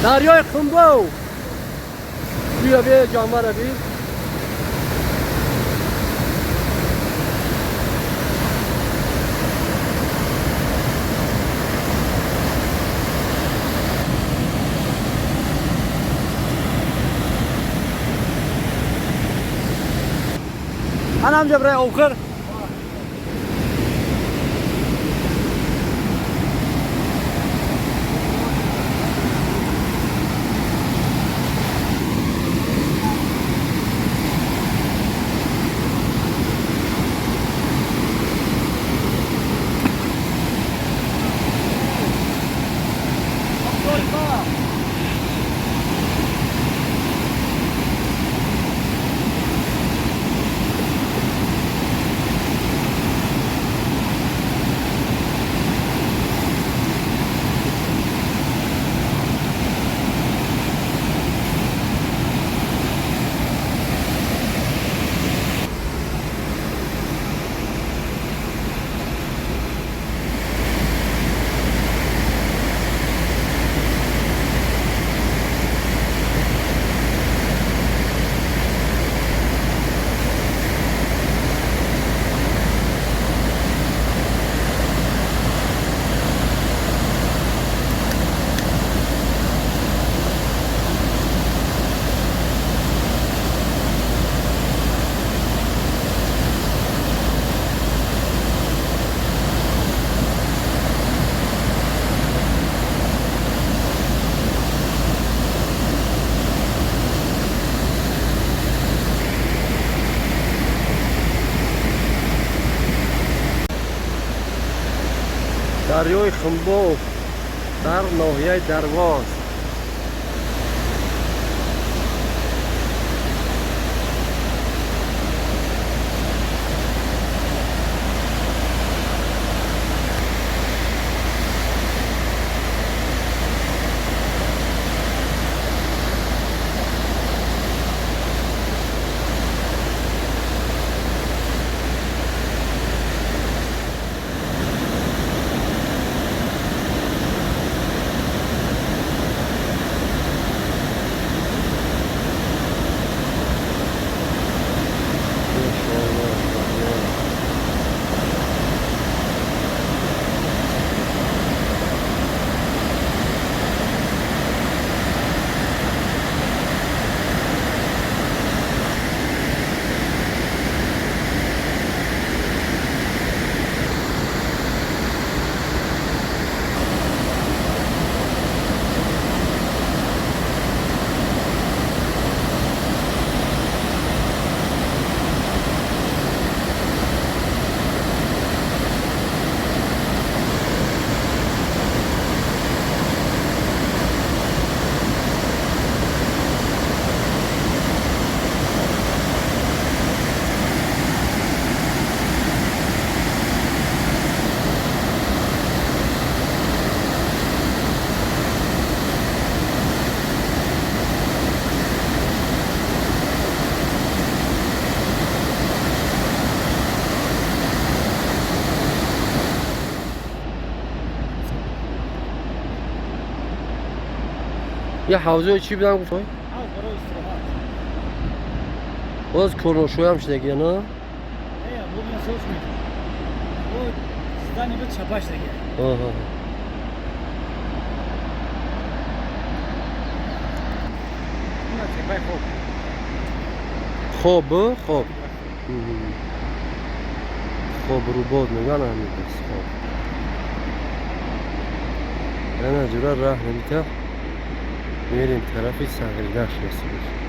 دریای خنبو. بیا بیا جانور بیا. Anam buraya okur. دریای خنبو در ناحیه درواز. یه حوزه چی بدن گفتم؟ برای استراحت. باز کرنوشوی هم شده دیگه نه؟ نه bu nasıl olmuyor? Bu sizden bir çapaş da gel. آها. Bunlar çapay خوب. خوب خوب. خوب رو بود میگن همین بس خوب. نه جورا راه نمیته. میریم طرفی ساحل داشت رسید.